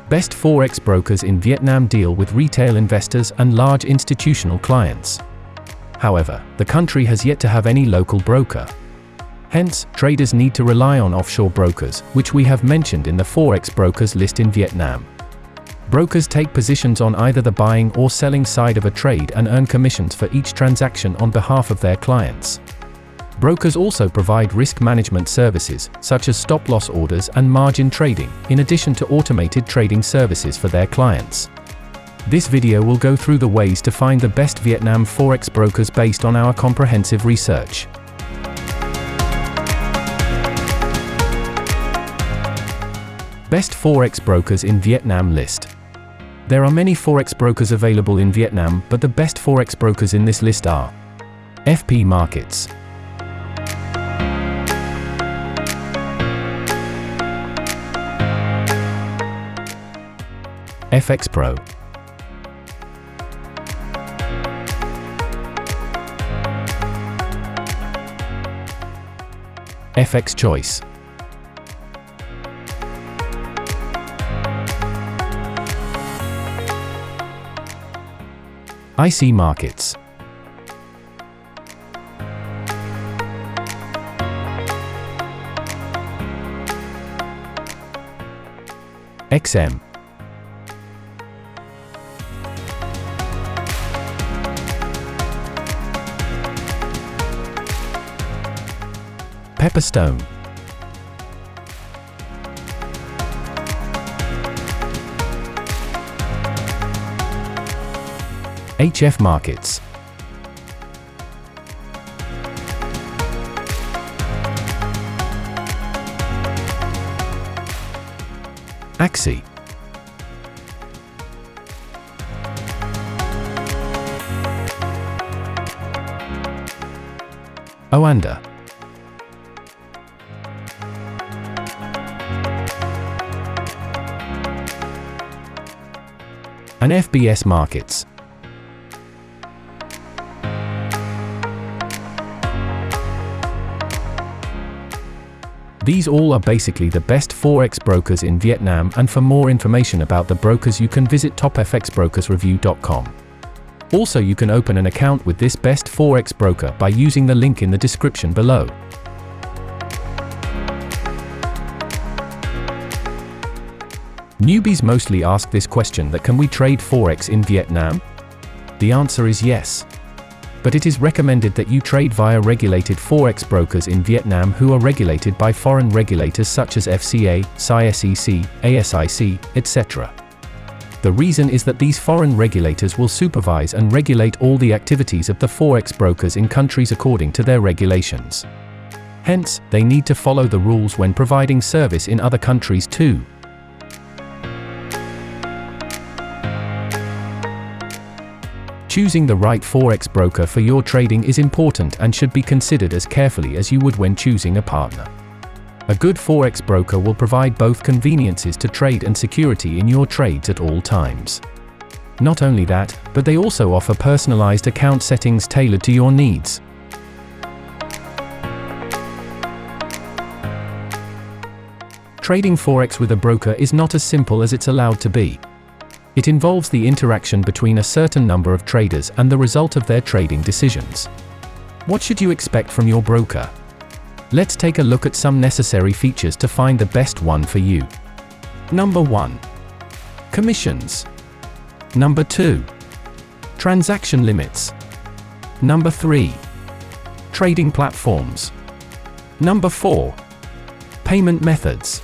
Best Forex brokers in Vietnam deal with retail investors and large institutional clients. However, the country has yet to have any local broker. Hence, traders need to rely on offshore brokers, which we have mentioned in the Forex brokers list in Vietnam. Brokers take positions on either the buying or selling side of a trade and earn commissions for each transaction on behalf of their clients. Brokers also provide risk management services, such as stop-loss orders and margin trading, in addition to automated trading services for their clients. This video will go through the ways to find the best Vietnam Forex brokers based on our comprehensive research. Best Forex brokers in Vietnam list. There are many Forex brokers available in Vietnam, but the best Forex brokers in this list are FP Markets, FX Pro, FX Choice, IC Markets, XM, Pepperstone, HF Markets, Axie, Oanda, and FBS Markets. These all are basically the best Forex brokers in Vietnam, and for more information about the brokers you can visit topfxbrokersreview.com. Also, you can open an account with this best Forex broker by using the link in the description below. Newbies mostly ask this question: that can we trade Forex in Vietnam? The answer is yes. But it is recommended that you trade via regulated Forex brokers in Vietnam who are regulated by foreign regulators such as FCA, SAISEC, ASIC, etc. The reason is that these foreign regulators will supervise and regulate all the activities of the Forex brokers in countries according to their regulations. Hence, they need to follow the rules when providing service in other countries too. Choosing the right Forex broker for your trading is important and should be considered as carefully as you would when choosing a partner. A good Forex broker will provide both conveniences to trade and security in your trades at all times. Not only that, but they also offer personalized account settings tailored to your needs. Trading Forex with a broker is not as simple as it's allowed to be. It involves the interaction between a certain number of traders and the result of their trading decisions. What should you expect from your broker? Let's take a look at some necessary features to find the best one for you. Number 1. Commissions. Number 2. Transaction limits. Number 3. Trading platforms. Number 4. Payment methods.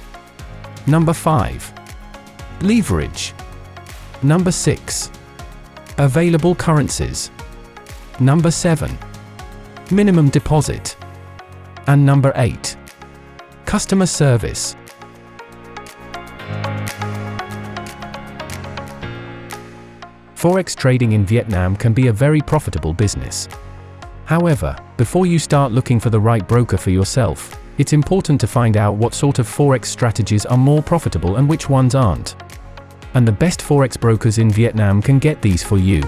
Number 5. Leverage. Number 6. Available currencies. Number 7. Minimum deposit. And number 8. Customer service. Forex trading in Vietnam can be a very profitable business. However, before you start looking for the right broker for yourself, it's important to find out what sort of Forex strategies are more profitable and which ones aren't. And the best Forex brokers in Vietnam can get these for you.